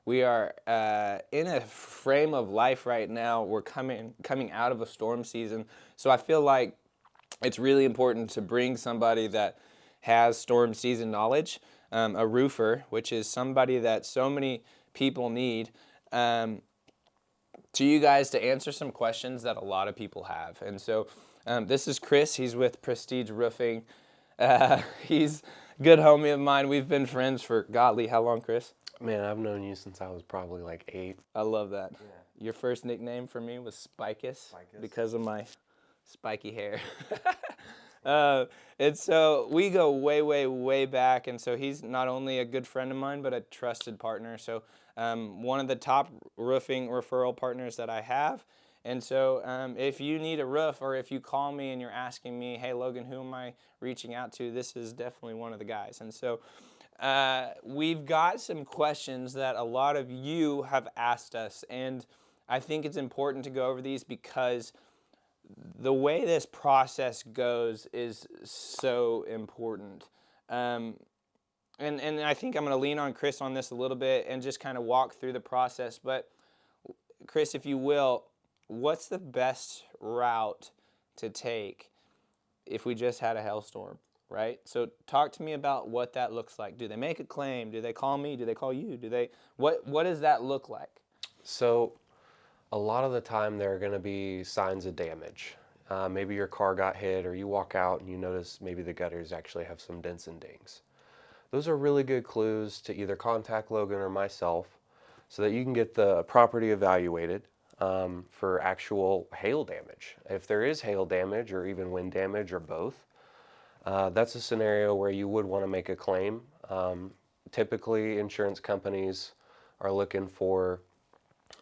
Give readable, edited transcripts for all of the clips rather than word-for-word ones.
We are in a frame of life right now. We're coming out of a storm season, so I feel like it's really important to bring somebody that has storm season knowledge, a roofer, which is somebody that so many people need, to you guys to answer some questions that a lot of people have. And so this is Chris. He's with Prestige Roofing. He's a good homie of mine. We've been friends for, godly, how long, Chris? Man, I've known you since I was probably like 8. I love that. Yeah. Your first nickname for me was Spikus because of my spiky hair. And so we go way, way, way back. And so he's not only a good friend of mine, but a trusted partner. So one of the top roofing referral partners that I have. And so if you need a roof, or if you call me and you're asking me, hey, Logan, who am I reaching out to? This is definitely one of the guys. And so we've got some questions that a lot of you have asked us. And I think it's important to go over these because the way this process goes is so important. And I think I'm going to lean on Chris on this a little bit and just kind of walk through the process. But Chris, if you will, what's the best route to take if we just had a hailstorm, right? So talk to me about what that looks like. Do they make a claim? Do they call me? Do they call you? What does that look like? So a lot of the time there are going to be signs of damage. Maybe your car got hit, or you walk out and you notice maybe the gutters actually have some dents and dings. Those are really good clues to either contact Logan or myself so that you can get the property evaluated for actual hail damage. If there is hail damage or even wind damage or both, that's a scenario where you would want to make a claim. Typically, insurance companies are looking for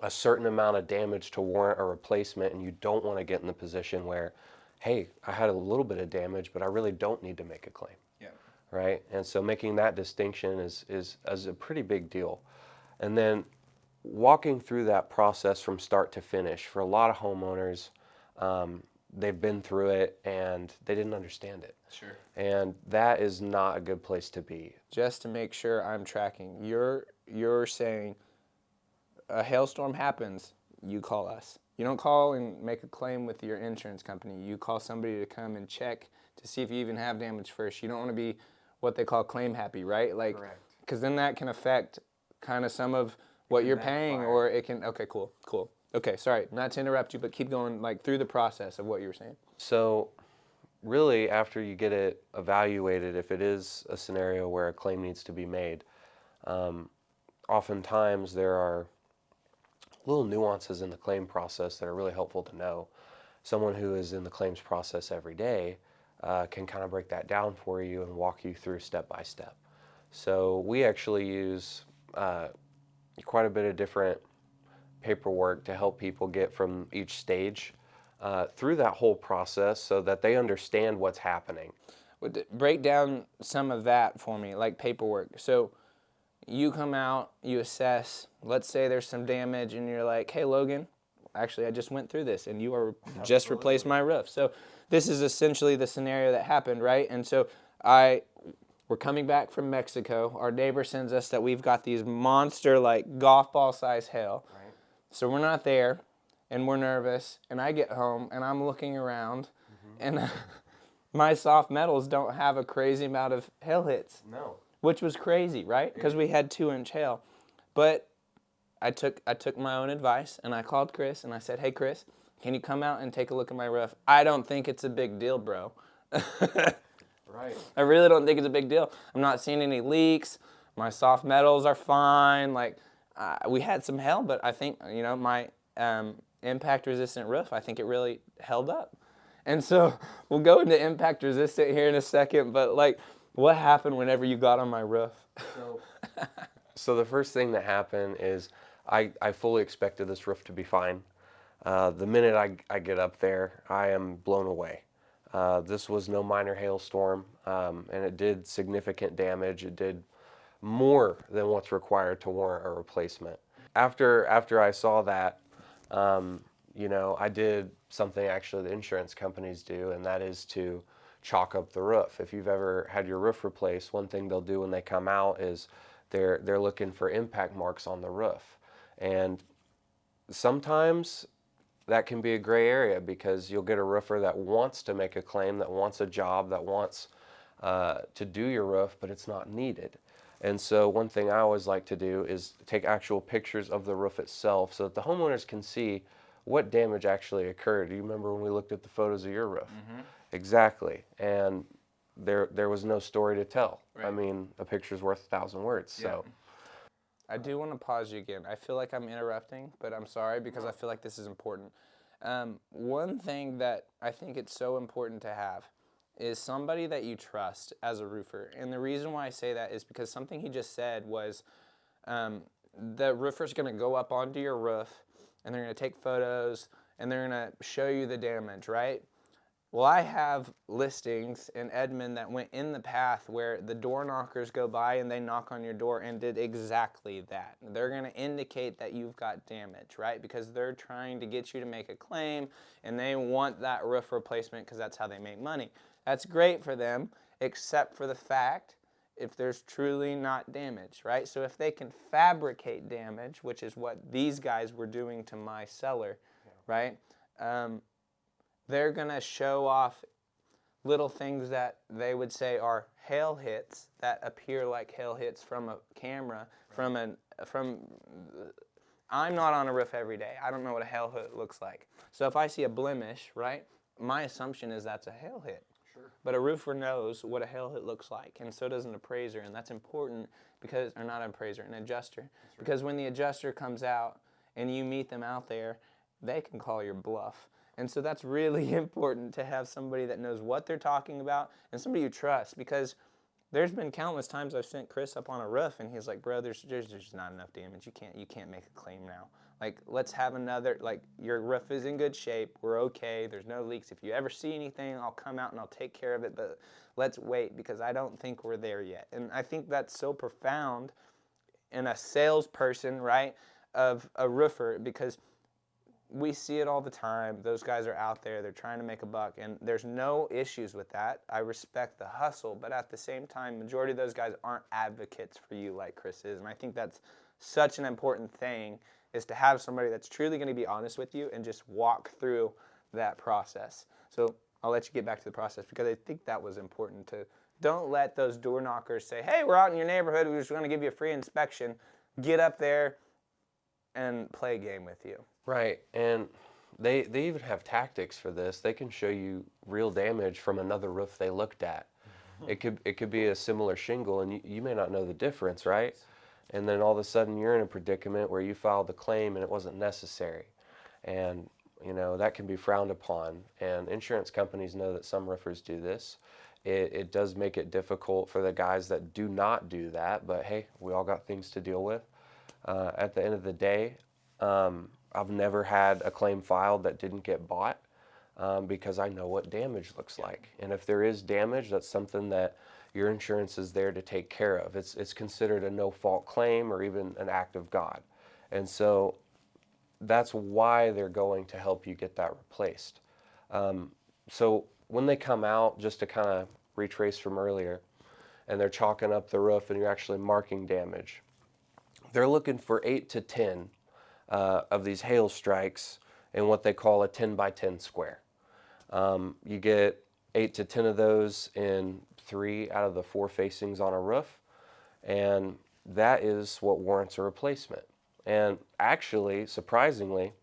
a certain amount of damage to warrant a replacement, and you don't want to get in the position where, hey, I had a little bit of damage, but I really don't need to make a claim. Yeah. Right? And so making that distinction is a pretty big deal. And then walking through that process from start to finish, for a lot of homeowners, they've been through it and they didn't understand it. Sure. And that is not a good place to be. Just to make sure I'm tracking, you're saying a hailstorm happens, you call us. You don't call and make a claim with your insurance company. You call somebody to come and check to see if you even have damage first. You don't want to be what they call claim happy, right? Like, Correct. because then that can affect kind of some of what you're paying, or it can. Okay, cool. Okay, sorry, not to interrupt you, but keep going like through the process of what you were saying. So really, after you get it evaluated, if it is a scenario where a claim needs to be made, oftentimes there are little nuances in the claim process that are really helpful to know. Someone who is in the claims process every day can kind of break that down for you and walk you through step by step. So we actually use quite a bit of different paperwork to help people get from each stage through that whole process so that they understand what's happening. Break down some of that for me, like paperwork. So you come out, you assess, let's say there's some damage, and you're like, hey, Logan, actually, I just went through this, and you are just replaced my roof. So this is essentially the scenario that happened, right? And so we're coming back from Mexico. Our neighbor sends us that we've got these monster, like, golf ball size hail. Right. So we're not there, and we're nervous, and I get home, and I'm looking around, and my soft metals don't have a crazy amount of hail hits. No. Which was crazy, right? Because we had 2-inch hail. But I took my own advice, and I called Chris, and I said, hey, Chris, can you come out and take a look at my roof? I don't think it's a big deal, bro. Right. I really don't think it's a big deal. I'm not seeing any leaks. My soft metals are fine. Like, we had some hail, but I think, my impact-resistant roof, I think it really held up. And so we'll go into impact-resistant here in a second, but, like, what happened whenever you got on my roof? So the first thing that happened is I fully expected this roof to be fine. The minute I get up there, I am blown away. This was no minor hailstorm, and it did significant damage. It did more than what's required to warrant a replacement. After I saw that, I did something actually the insurance companies do, and that is to chalk up the roof. If you've ever had your roof replaced, one thing they'll do when they come out is They're looking for impact marks on the roof. And sometimes that can be a gray area because you'll get a roofer that wants to make a claim, that wants a job, that wants to do your roof, but it's not needed. And so one thing I always like to do is take actual pictures of the roof itself so that the homeowners can see what damage actually occurred. Do you remember when we looked at the photos of your roof? Mm-hmm. Exactly. And there was no story to tell. Right. I mean, a picture's worth 1,000 words. So I do want to pause you again. I feel like I'm interrupting, but I'm sorry because I feel like this is important. One thing that I think it's so important to have is somebody that you trust as a roofer. And the reason why I say that is because something he just said was the roofer's going to go up onto your roof and they're going to take photos and they're going to show you the damage, right? Well, I have listings in Edmond that went in the path where the door knockers go by and they knock on your door and did exactly that. They're going to indicate that you've got damage, right? Because they're trying to get you to make a claim and they want that roof replacement because that's how they make money. That's great for them, except for the fact if there's truly not damage, right? So if they can fabricate damage, which is what these guys were doing to my seller, right? They're going to show off little things that they would say are hail hits that appear like hail hits from a camera, I'm not on a roof every day. I don't know what a hail hit looks like. So if I see a blemish, right, my assumption is that's a hail hit. Sure. But a roofer knows what a hail hit looks like, and so does an appraiser, and that's important because, or not an appraiser, an adjuster. Right. Because when the adjuster comes out and you meet them out there, they can call your bluff. And so that's really important to have somebody that knows what they're talking about and somebody you trust, because there's been countless times I've sent Chris up on a roof and he's like, bro, there's just not enough damage. You can't make a claim now. Like, let's have another, like, your roof is in good shape. We're okay. There's no leaks. If you ever see anything, I'll come out and I'll take care of it, but let's wait because I don't think we're there yet. And I think that's so profound in a salesperson, right, of a roofer, because we see it all the time. Those guys are out there. They're trying to make a buck, and there's no issues with that. I respect the hustle, but at the same time, majority of those guys aren't advocates for you like Chris is, and I think that's such an important thing, is to have somebody that's truly going to be honest with you and just walk through that process. So I'll let you get back to the process because I think that was important to don't let those door knockers say, hey, we're out in your neighborhood. We're just going to give you a free inspection. Get up there and play a game with you. right, and they even have tactics for this. They can show you real damage from another roof they looked at. It could be a similar shingle, and you may not know the difference, right? And then all of a sudden you're in a predicament where you filed the claim and it wasn't necessary, and that can be frowned upon. And insurance companies know that some roofers do this. It does make it difficult for the guys that do not do that, but hey, we all got things to deal with. At the end of the day, I've never had a claim filed that didn't get bought because I know what damage looks like. And if there is damage, that's something that your insurance is there to take care of. It's considered a no-fault claim or even an act of God. And so that's why they're going to help you get that replaced. So when they come out, just to kind of retrace from earlier, and they're chalking up the roof and you're actually marking damage, they're looking for 8 to 10 of these hail strikes in what they call a 10 by 10 square. You get 8 to 10 of those in 3 out of the 4 facings on a roof, and that is what warrants a replacement. And actually, surprisingly,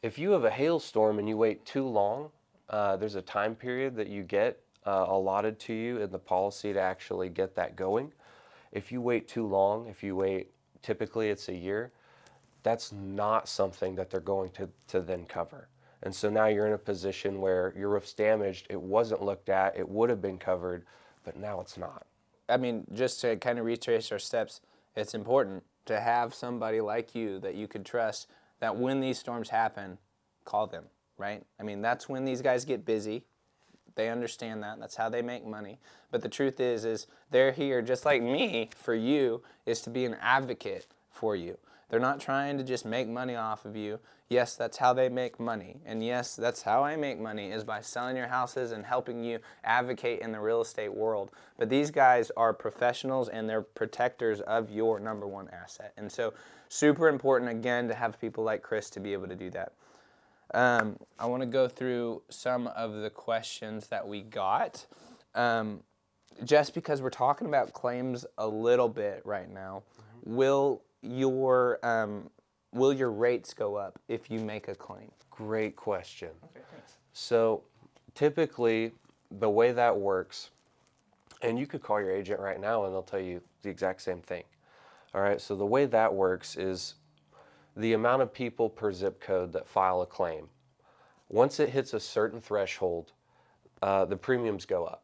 if you have a hailstorm and you wait too long, there's a time period that you get allotted to you in the policy to actually get that going. If you wait too long, if you wait, typically it's a year, that's not something that they're going to then cover. And so now you're in a position where your roof's damaged, it wasn't looked at, it would have been covered, but now it's not. I mean, just to kind of retrace our steps, it's important to have somebody like you that you could trust, that when these storms happen, call them, right? I mean, that's when these guys get busy. They understand that. That's how they make money. But the truth is they're here, just like me, for you, is to be an advocate for you. They're not trying to just make money off of you. Yes, that's how they make money. And yes, that's how I make money, is by selling your houses and helping you advocate in the real estate world. But these guys are professionals and they're protectors of your number one asset. And so super important, again, to have people like Chris to be able to do that. I want to go through some of the questions that we got. Just because we're talking about claims a little bit right now, will your rates go up if you make a claim? Great question. Okay, thanks. So typically the way that works, and you could call your agent right now and they'll tell you the exact same thing. All right, so the way that works is the amount of people per zip code that file a claim. Once it hits a certain threshold, the premiums go up.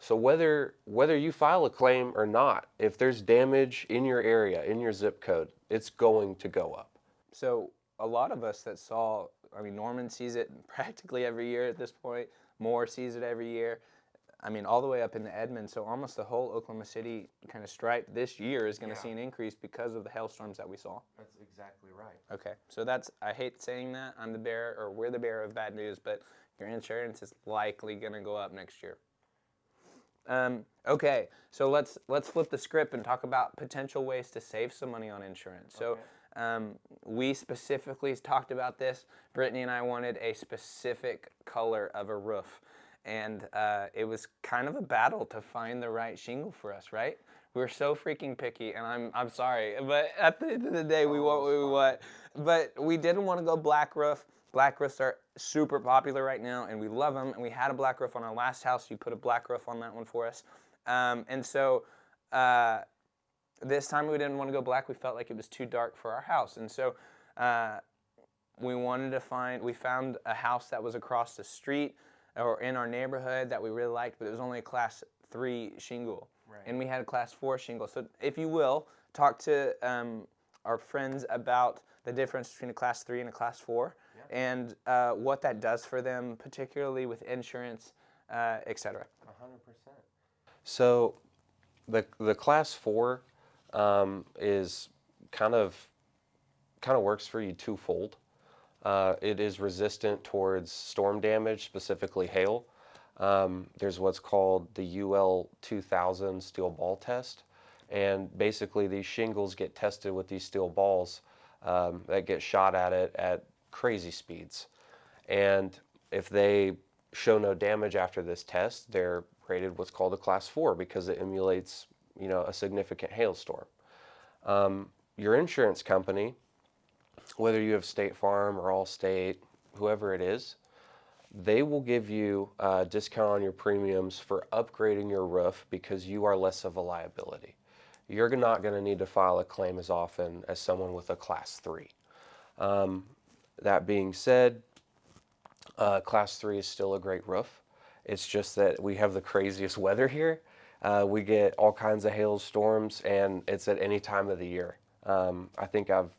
So whether you file a claim or not, if there's damage in your area, in your zip code, it's going to go up. So a lot of us that saw, I mean, Norman sees it practically every year at this point. Moore sees it every year. I mean, all the way up into Edmond. So almost the whole Oklahoma City kind of stripe this year is going to see an increase because of the hailstorms that we saw. That's exactly right. Okay, so that's, I hate saying that, I'm the bearer, or we're the bearer of bad news, but your insurance is likely going to go up next year. Okay, so let's flip the script and talk about potential ways to save some money on insurance. So we specifically talked about this. Brittany and I wanted a specific color of a roof, and it was kind of a battle to find the right shingle for us, right? We're so freaking picky, and I'm sorry, but at the end of the day, we want what we want. But we didn't want to go black roof. Black roofs are super popular right now, and we love them. And we had a black roof on our last house. You put a black roof on that one for us. And so this time we didn't want to go black. We felt like it was too dark for our house. And so we found a house that was across the street or in our neighborhood that we really liked, but it was only a class 3 shingle. Right. And we had a class 4 shingle. So if you will, talk to our friends about the difference between a class 3 and a class 4. And what that does for them, particularly with insurance, etc. 100%. So the class 4 is kind of works for you twofold. It is resistant towards storm damage, specifically hail. There's what's called the UL 2000 steel ball test, and basically these shingles get tested with these steel balls that get shot at it at crazy speeds, and if they show no damage after this test, they're rated what's called a class 4 because it emulates, a significant hailstorm. Your insurance company, whether you have State Farm or Allstate, whoever it is, they will give you a discount on your premiums for upgrading your roof because you are less of a liability. You're not going to need to file a claim as often as someone with a class 3. That being said, class 3 is still a great roof. It's just that we have the craziest weather here. We get all kinds of hailstorms, and it's at any time of the year. I think I've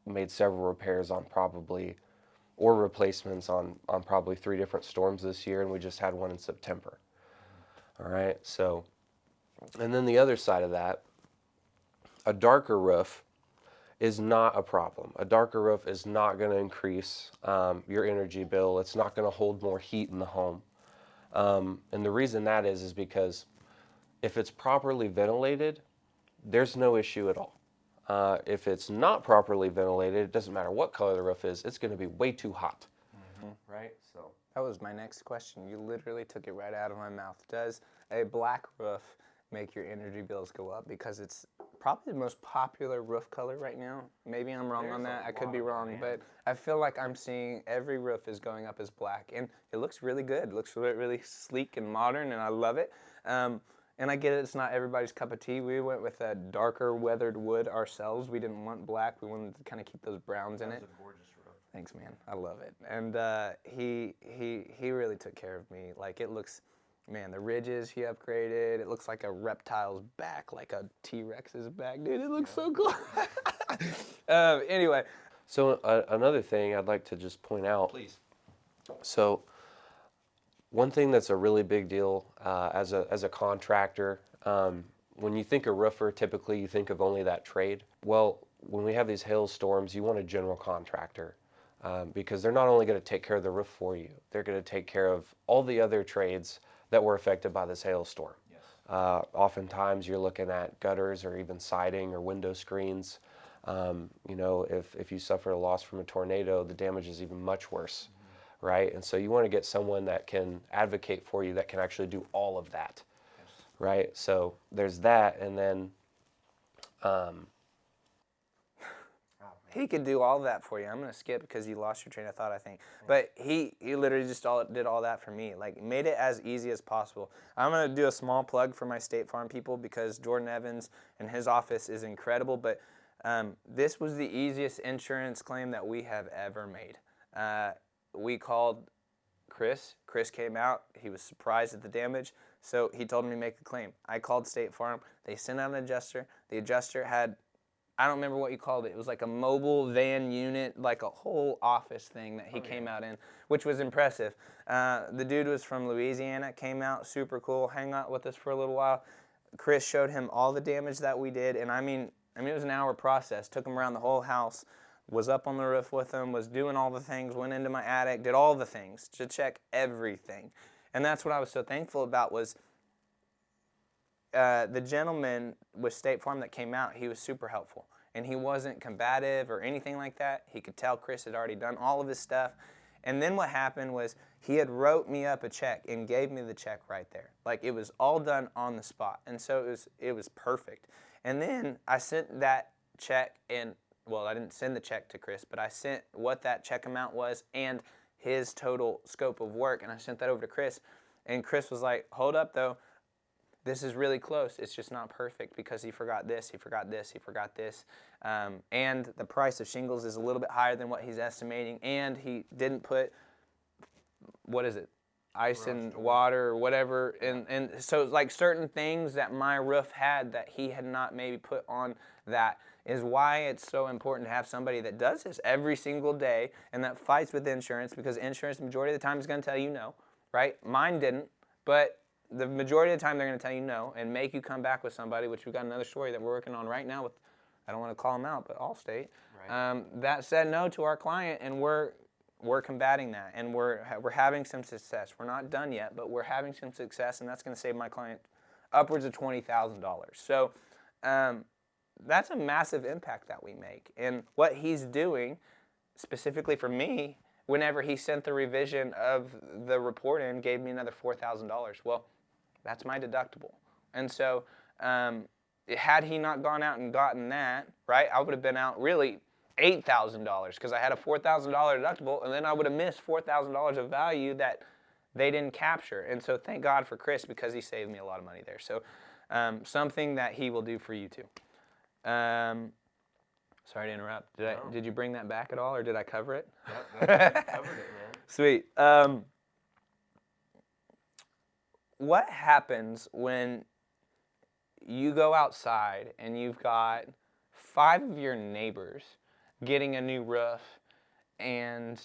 made several repairs on or replacements on probably 3 different storms this year, and we just had one in September. All right, so, and then the other side of that, a darker roof is not a problem. A darker roof is not going to increase your energy bill. It's not going to hold more heat in the home. And the reason that is because if it's properly ventilated, there's no issue at all. If it's not properly ventilated, it doesn't matter what color the roof is, it's going to be way too hot. Right? So that was my next question. You literally took it right out of my mouth. Does a black roof make your energy bills go up? Because it's probably the most popular roof color right now. Maybe I'm wrong on that. I could be wrong, but I feel like I'm seeing every roof is going up as black, and it looks really good. It looks really sleek and modern, and I love it. And I get it, it's not everybody's cup of tea. We went with a darker weathered wood ourselves. We didn't want black. We wanted to kind of keep those browns in it. That's a gorgeous roof. Thanks, man. I love it. And he really took care of me. Like, it looks, man, the ridges he upgraded. It looks like a reptile's back, like a T-Rex's back. Dude, it looks so cool. Anyway. So another thing I'd like to just point out. Please. So one thing that's a really big deal as a contractor, when you think of roofer, typically you think of only that trade. Well, when we have these hailstorms, you want a general contractor because they're not only going to take care of the roof for you, they're going to take care of all the other trades that were affected by this hailstorm. Yes. Oftentimes you're looking at gutters or even siding or window screens. If you suffer a loss from a tornado, the damage is even much worse, right? And so you want to get someone that can advocate for you, that can actually do all of that, Yes. right? So there's that, and then He could do all that for you. I'm gonna skip because you lost your train of thought, I think. But he literally just did all that for me. Like, made it as easy as possible. I'm gonna do a small plug for my State Farm people because Jordan Evans and his office is incredible. But this was the easiest insurance claim that we have ever made. We called Chris. Chris came out. He was surprised at the damage, so he told me to make a claim. I called State Farm. They sent out an adjuster. The adjuster had, I don't remember what you called it. It was like a mobile van unit, like a whole office thing that he came out in, which was impressive. The dude was from Louisiana, came out, super cool, hang out with us for a little while. Chris showed him all the damage that we did, and I mean, it was an hour process. Took him around the whole house, was up on the roof with him, was doing all the things, went into my attic, did all the things to check everything. And that's what I was so thankful about was the gentleman with State Farm that came out, he was super helpful. And he wasn't combative or anything like that. He could tell Chris had already done all of his stuff. And then what happened was he had wrote me up a check and gave me the check right there. Like, it was all done on the spot. And so it was perfect. And then I sent that check and, well, I didn't send the check to Chris, but I sent what that check amount was and his total scope of work. And I sent that over to Chris. And Chris was like, hold up, though. This is really close. It's just not perfect because he forgot this, he forgot this, he forgot this. And the price of shingles is a little bit higher than what he's estimating. And he didn't put, what is it, ice and water or whatever. And so like certain things that my roof had that he had not maybe put on that is why it's so important to have somebody that does this every single day and that fights with insurance, because insurance the majority of the time is going to tell you no, right? Mine didn't, but the majority of the time they're going to tell you no and make you come back with somebody, which we've got another story that we're working on right now with, I don't want to call them out, but Allstate, right. That said no to our client, and we're combating that, and we're having some success. We're not done yet, but we're having some success, and that's going to save my client upwards of $20,000. So that's a massive impact that we make. And what he's doing, specifically for me, whenever he sent the revision of the report in, gave me another $4,000. Well, that's my deductible. And so had he not gone out and gotten that, right, I would have been out really $8,000 because I had a $4,000 deductible, and then I would have missed $4,000 of value that they didn't capture. And so thank God for Chris because he saved me a lot of money there. So something that he will do for you too. Sorry to interrupt. Did you bring that back at all, or did I cover it? Yep, covered it, man. Sweet. What happens when you go outside and you've got 5 of your neighbors getting a new roof and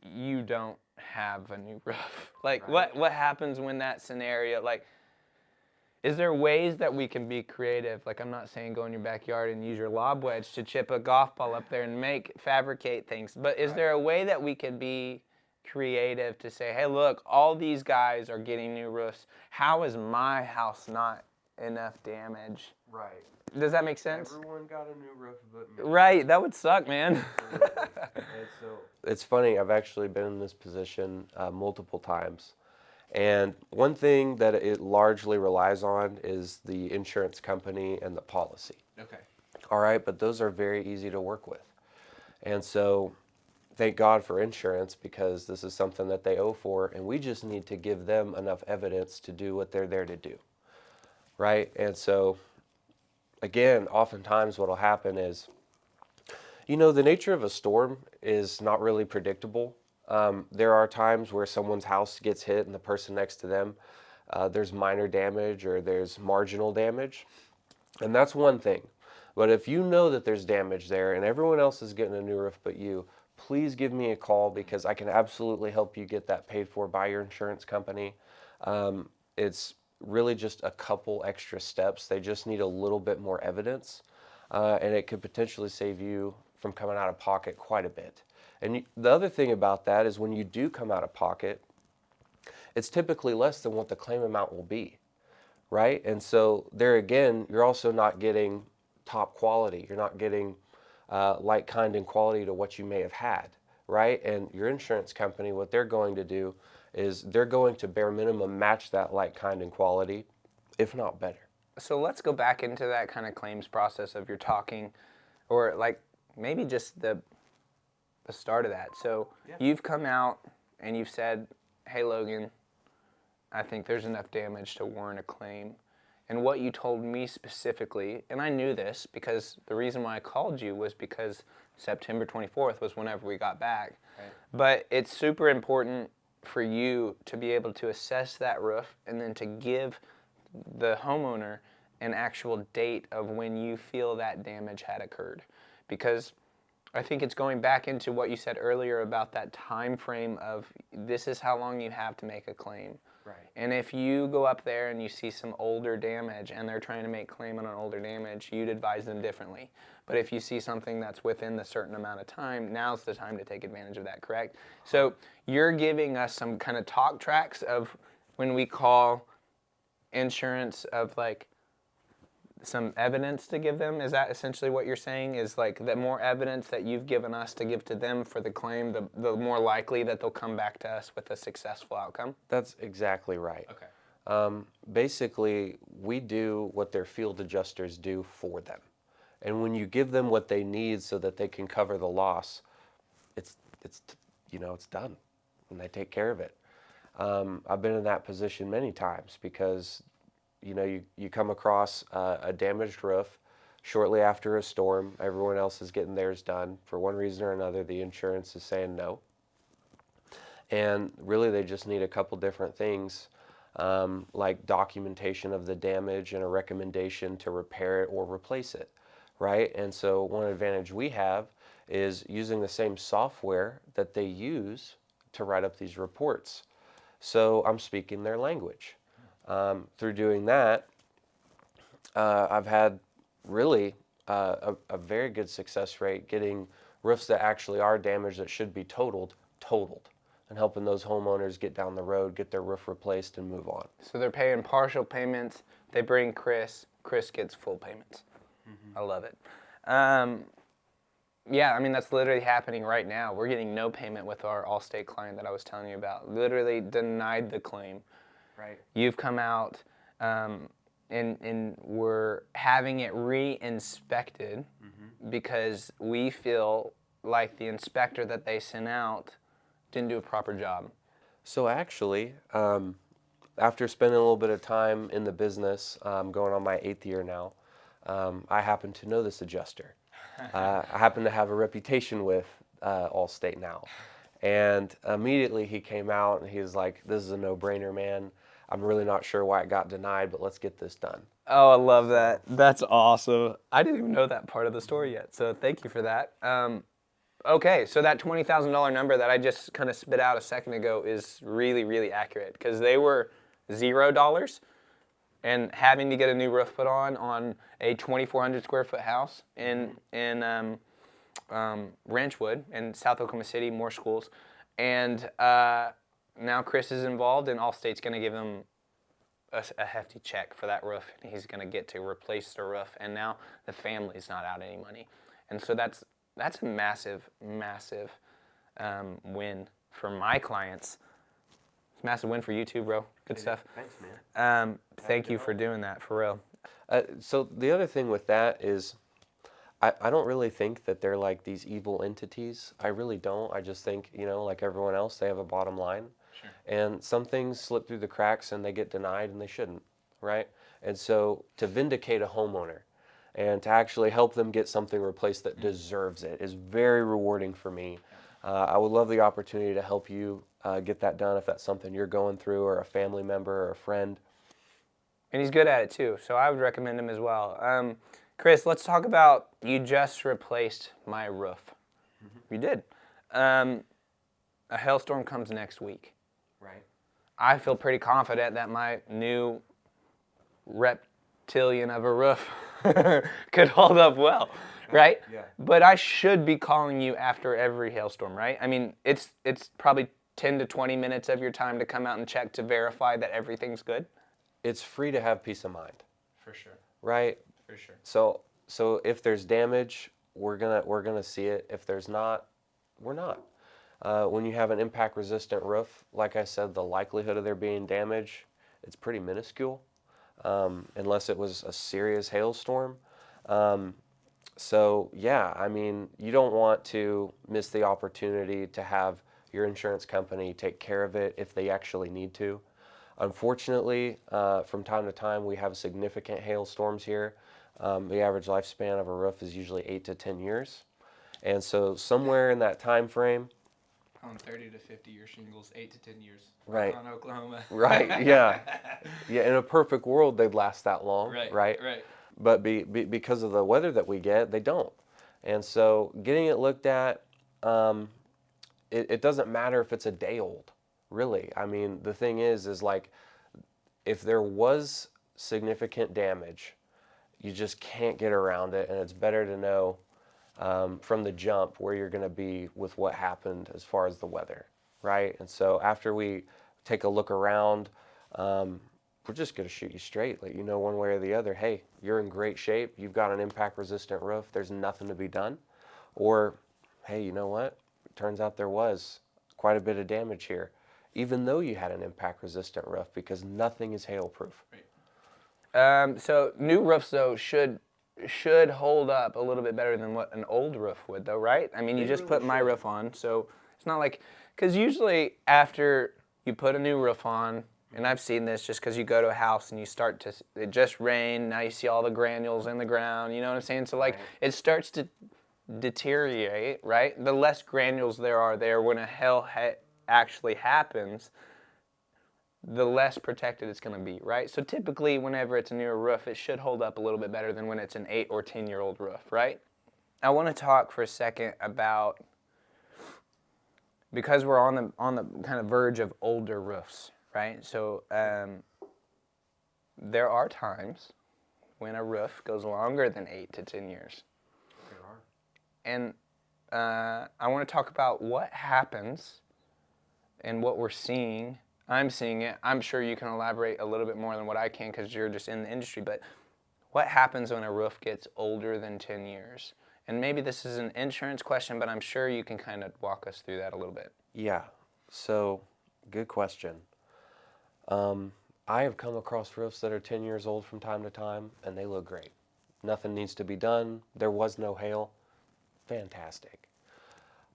you don't have a new roof? Like, right. What happens when that scenario, like, is there ways that we can be creative? Like, I'm not saying go in your backyard and use your lob wedge to chip a golf ball up there and fabricate things, but is there a way that we can be creative to say, hey, look, all these guys are getting new roofs. How is my house not enough damage? Right. Does that make sense? Everyone got a new roof but me. Right, that would suck, man. It's funny, I've actually been in this position multiple times. And one thing that it largely relies on is the insurance company and the policy. Okay. All right, but those are very easy to work with. And so thank God for insurance, because this is something that they owe for, and we just need to give them enough evidence to do what they're there to do, right? And so, again, oftentimes what will happen is, the nature of a storm is not really predictable. There are times where someone's house gets hit and the person next to them, there's minor damage or there's marginal damage, and that's one thing. But if you know that there's damage there and everyone else is getting a new roof but you, please give me a call, because I can absolutely help you get that paid for by your insurance company. It's really just a couple extra steps. They just need a little bit more evidence, and it could potentially save you from coming out of pocket quite a bit. And the other thing about that is when you do come out of pocket, it's typically less than what the claim amount will be, right? And so there again, you're also not getting top quality. You're not getting like, kind, and quality to what you may have had, right? And your insurance company, what they're going to do is they're going to bare minimum match that like, kind, and quality, if not better. So let's go back into that kind of claims process of your talking, or like maybe just the start of that. So you've come out and you've said, "Hey Logan, I think there's enough damage to warrant a claim." And what you told me specifically, and I knew this because the reason why I called you was because September 24th was whenever we got back. Right. But it's super important for you to be able to assess that roof and then to give the homeowner an actual date of when you feel that damage had occurred. Because I think it's going back into what you said earlier about that time frame of this is how long you have to make a claim. Right. And if you go up there and you see some older damage and they're trying to make claim on an older damage, you'd advise them differently. But if you see something that's within the certain amount of time, now's the time to take advantage of that, correct? So you're giving us some kind of talk tracks of when we call insurance, of like some evidence to give them. Is that essentially what you're saying? Is like the more evidence that you've given us to give to them for the claim, the more likely that they'll come back to us with a successful outcome? That's exactly right. Okay. Basically, we do what their field adjusters do for them. And when you give them what they need so that they can cover the loss, it's it's done, and they take care of it. I've been in that position many times because you come across a damaged roof shortly after a storm. Everyone else is getting theirs done. For one reason or another, the insurance is saying no. And really, they just need a couple different things, like documentation of the damage and a recommendation to repair it or replace it, right? And so one advantage we have is using the same software that they use to write up these reports. So I'm speaking their language. Through doing that, I've had really a very good success rate getting roofs that actually are damaged that should be totaled, and helping those homeowners get down the road, get their roof replaced, and move on. So they're paying partial payments. They bring Chris. Chris gets full payments. I love it. Yeah, I mean, that's literally happening right now. We're getting no payment with our Allstate client that I was telling you about. Literally denied the claim. Right. You've come out and we're having it re-inspected because we feel like the inspector that they sent out didn't do a proper job. So actually, after spending a little bit of time in the business, going on my 8th year now, I happen to know this adjuster. I happen to have a reputation with Allstate now. And immediately he came out and he was like, "This is a no-brainer, man. I'm really not sure why it got denied, but let's get this done." Oh, I love that. That's awesome. I didn't even know that part of the story yet, so thank you for that. Okay, so that $20,000 number that I just kind of spit out a second ago is really, really accurate because they were $0 and having to get a new roof put on a 2,400 square foot house in Ranchwood in South Oklahoma City, more schools. And now Chris is involved, and Allstate's going to give him a hefty check for that roof. He's going to get to replace the roof, and now the family's not out any money. And so that's a massive, massive win for my clients. It's a massive win for you too, bro. Good stuff. Thanks, man. Thank you for doing that, for real. So the other thing with that is I don't really think that they're like these evil entities. I really don't. I just think, like everyone else, they have a bottom line. Sure. And some things slip through the cracks and they get denied and they shouldn't, right? And so to vindicate a homeowner and to actually help them get something replaced that deserves it is very rewarding for me. I would love the opportunity to help you get that done if that's something you're going through, or a family member or a friend. And he's good at it too, so I would recommend him as well. Chris, let's talk about, you just replaced my roof. You did. A hailstorm comes next week. Right. I feel pretty confident that my new reptilian of a roof could hold up well, right? Yeah. But I should be calling you after every hailstorm, right? I mean, it's probably 10 to 20 minutes of your time to come out and check to verify that everything's good. It's free to have peace of mind, For sure. right? For sure. So if there's damage, we're gonna see it. If there's not, we're not. When you have an impact resistant roof, like I said, the likelihood of there being damage, it's pretty minuscule, unless it was a serious hailstorm. So yeah, I mean, you don't want to miss the opportunity to have your insurance company take care of it if they actually need to. Unfortunately, from time to time, we have significant hailstorms here. The average lifespan of a roof is usually 8 to 10 years. And so somewhere in that time frame, On 30 to 50-year shingles, 8 to 10 years. right, On Oklahoma. right, yeah. Yeah, in a perfect world, they'd last that long, Right, right? right. But because of the weather that we get, they don't. And so getting it looked at, it doesn't matter if it's a day old, really. I mean, the thing is like, if there was significant damage, you just can't get around it, and it's better to know from the jump where you're going to be with what happened as far as the weather, right? And so after we take a look around, we're just going to shoot you straight, let you know one way or the other, hey, you're in great shape, you've got an impact resistant roof, there's nothing to be done. Or, hey, you know what? It turns out there was quite a bit of damage here, even though you had an impact resistant roof, because nothing is hail proof. So new roofs though should hold up a little bit better than what an old roof would though, right? I mean, you They just really put my should. roof on, so it's not like, because usually after you put a new roof on, and I've seen this just because you go to a house and you start to, it just rained, now you see all the granules in the ground, you know what I'm saying? So like Right. it starts to deteriorate, right? The less granules there are there when a actually happens, the less protected it's going to be, right? So typically, whenever it's a newer roof, it should hold up a little bit better than when it's an 8 or 10-year-old roof, right? I want to talk for a second about, because we're on the kind of verge of older roofs, right? So there are times when a roof goes longer than 8 to 10 years. There are. And I want to talk about what happens and what we're seeing. I'm seeing it. I'm sure you can elaborate a little bit more than what I can because you're just in the industry. But what happens when a roof gets older than 10 years? And maybe this is an insurance question, but I'm sure you can kind of walk us through that a little bit. Yeah, so good question. I have come across roofs that are 10 years old from time to time, and they look great. Nothing needs to be done. There was no hail. Fantastic.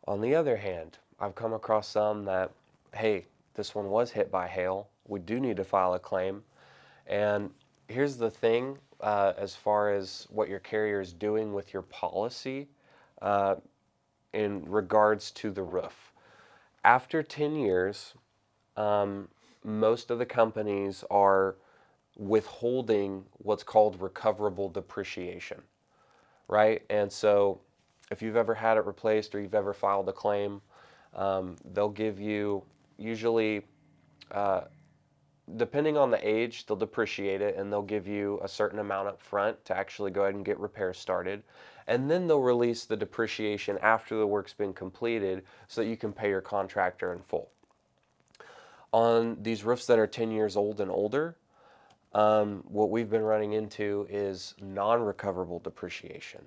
On the other hand, I've come across some that, hey, this one was hit by hail. We do need to file a claim. And here's the thing, as far as what your carrier is doing with your policy in regards to the roof. After 10 years, most of the companies are withholding what's called recoverable depreciation, right? And so if you've ever had it replaced or you've ever filed a claim, they'll give you, usually, depending on the age, they'll depreciate it and they'll give you a certain amount up front to actually go ahead and get repairs started. And then they'll release the depreciation after the work's been completed so that you can pay your contractor in full. On these roofs that are 10 years old and older, what we've been running into is non-recoverable depreciation.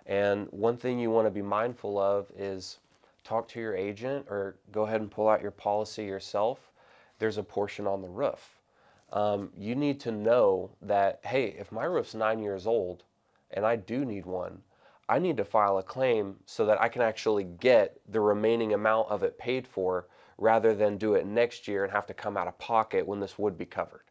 And one thing you want to be mindful of is talk to your agent or go ahead and pull out your policy yourself. There's a portion on the roof. You need to know that, hey, if my roof's 9 years old and I do need one, I need to file a claim so that I can actually get the remaining amount of it paid for rather than do it next year and have to come out of pocket when this would be covered.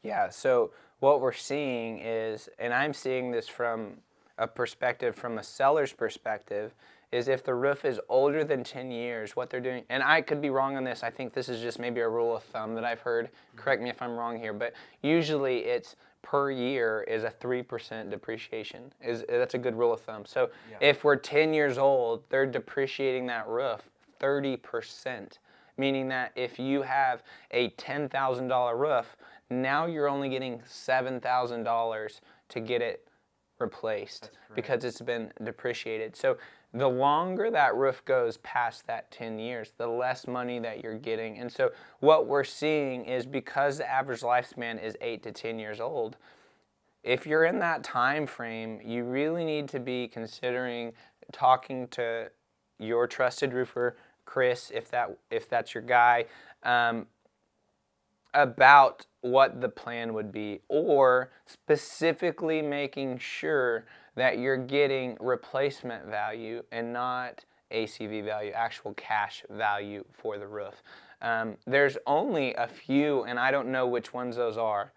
Yeah, so what we're seeing is, and I'm seeing this from a perspective, from a seller's perspective, is if the roof is older than 10 years, what they're doing, and I could be wrong on this, I think this is just maybe a rule of thumb that I've heard, correct me if I'm wrong here, but usually it's per year is a 3% depreciation. That's a good rule of thumb. So if we're 10 years old, they're depreciating that roof 30%, meaning that if you have a $10,000 roof, now you're only getting $7,000 to get it replaced because it's been depreciated. So the longer that roof goes past that 10 years, the less money that you're getting. And so what we're seeing is, because the average lifespan is 8 to 10 years old, if you're in that time frame, you really need to be considering talking to your trusted roofer, Chris, if that's your guy, about what the plan would be, or specifically making sure that you're getting replacement value and not ACV value, actual cash value for the roof. There's only a few, and I don't know which ones those are,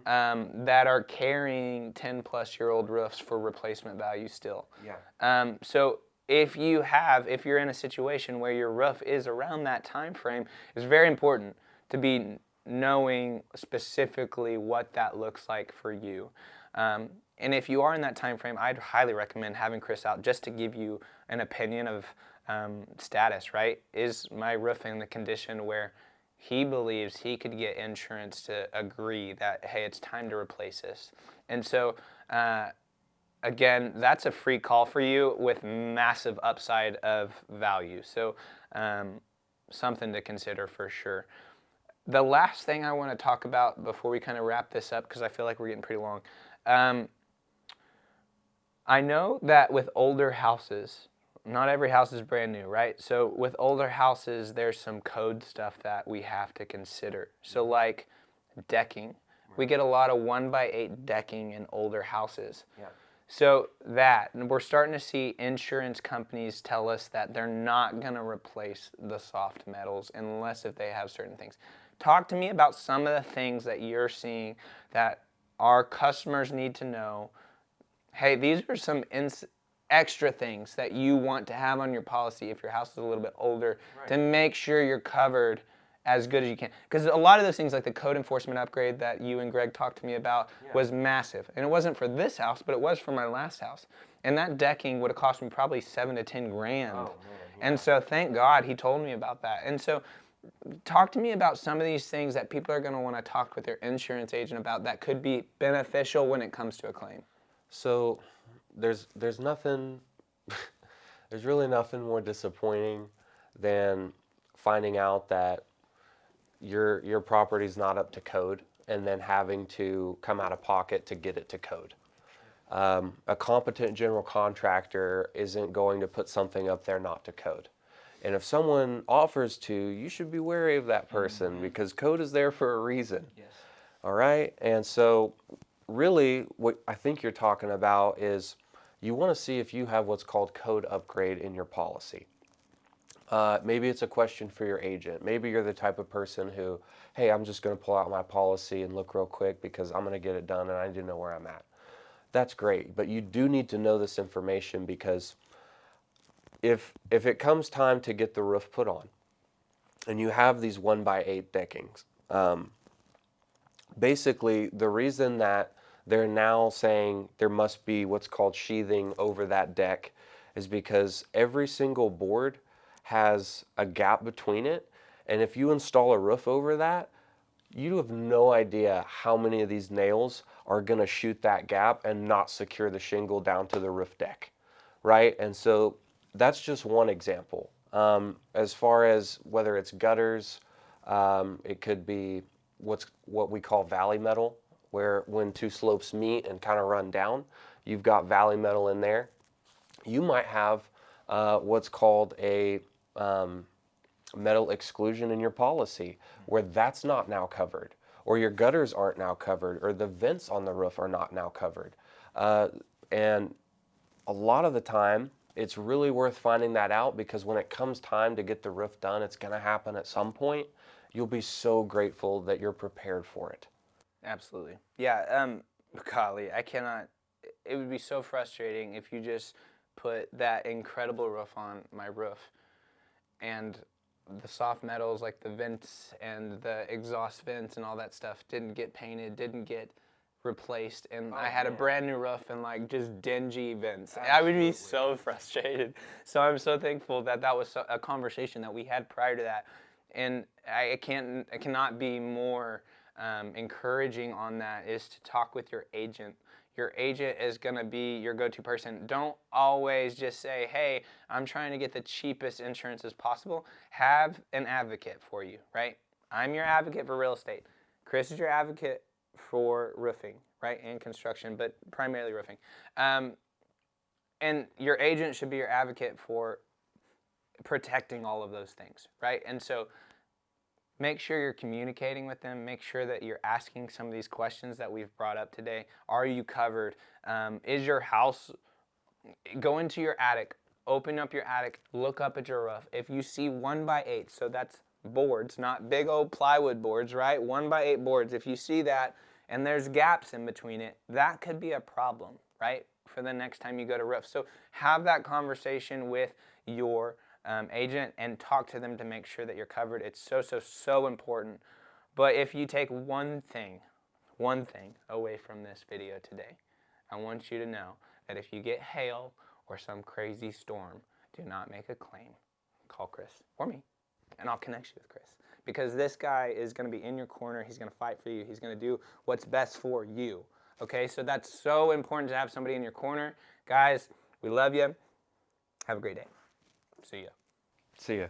that are carrying 10-plus-year-old roofs for replacement value still. Yeah. So if you're in a situation where your roof is around that time frame, it's very important to be knowing specifically what that looks like for you. And if you are in that time frame, I'd highly recommend having Chris out just to give you an opinion of status, right? Is my roof in the condition where he believes he could get insurance to agree that, hey, it's time to replace this? And so, again, that's a free call for you with massive upside of value. So something to consider for sure. The last thing I want to talk about before we kind of wrap this up, because I feel like we're getting pretty long. I know that with older houses, not every house is brand new, right? So with older houses, there's some code stuff that we have to consider. So like decking. We get a lot of 1x8 decking in older houses. Yeah. So and we're starting to see insurance companies tell us that they're not going to replace the soft metals unless if they have certain things. Talk to me about some of the things that you're seeing that our customers need to know. Hey, these are some extra things that you want to have on your policy if your house is a little bit older, to make sure you're covered as good as you can. Because a lot of those things, like the code enforcement upgrade that you and Greg talked to me about, was massive. And it wasn't for this house, but it was for my last house. And that decking would have cost me probably 7 to 10 grand. Oh, man, yeah. And so thank God he told me about that. And so talk to me about some of these things that people are going to want to talk with their insurance agent about that could be beneficial when it comes to a claim. So there's nothing, there's really nothing more disappointing than finding out that your property's not up to code and then having to come out of pocket to get it to code. A competent general contractor isn't going to put something up there not to code. And if someone offers to, you should be wary of that person, because code is there for a reason. Yes. All right? And so really what I think you're talking about is you want to see if you have what's called code upgrade in your policy. Maybe it's a question for your agent. Maybe you're the type of person who, hey, I'm just going to pull out my policy and look real quick because I'm going to get it done and I need to know where I'm at. That's great, but you do need to know this information, because if it comes time to get the roof put on and you have these 1x8 deckings, basically the reason that they're now saying there must be what's called sheathing over that deck is because every single board has a gap between it, and if you install a roof over that, you have no idea how many of these nails are going to shoot that gap and not secure the shingle down to the roof deck, right? And so that's just one example. As far as whether it's gutters, it could be what we call valley metal, where when two slopes meet and kind of run down, you've got valley metal in there. You might have what's called a metal exclusion in your policy, where that's not now covered, or your gutters aren't now covered, or the vents on the roof are not now covered. And a lot of the time, it's really worth finding that out, because when it comes time to get the roof done, it's going to happen at some point. You'll be so grateful that you're prepared for it. Absolutely. Yeah, golly, I cannot, it would be so frustrating if you just put that incredible roof on my roof and the soft metals like the vents and the exhaust vents and all that stuff didn't get painted, didn't get replaced, and I had a brand new roof and like just dingy vents. Absolutely. I would be so frustrated. So I'm so thankful that that was a conversation that we had prior to that, and I cannot be more encouraging on that is to talk with your agent. Your agent is going to be your go-to person. Don't always just say, hey, I'm trying to get the cheapest insurance as possible. Have an advocate for you, right? I'm your advocate for real estate. Chris is your advocate for roofing, right, and construction, but primarily roofing. And your agent should be your advocate for protecting all of those things, right? And so make sure you're communicating with them. Make sure that you're asking some of these questions that we've brought up today. Are you covered? Is your house, go into your attic, open up your attic, look up at your roof. If you see 1x8, so that's boards, not big old plywood boards, right? 1x8 boards. If you see that and there's gaps in between it, that could be a problem, right? For the next time you go to roof. So have that conversation with your agent and talk to them to make sure that you're covered. It's so important. But if you take one thing away from this video today, I want you to know that if you get hail or some crazy storm, do not make a claim. Call Chris or me, and I'll connect you with Chris. Because this guy is going to be in your corner. He's going to fight for you. He's going to do what's best for you. Okay, so that's so important to have somebody in your corner. Guys, we love you. Have a great day. See ya. See ya.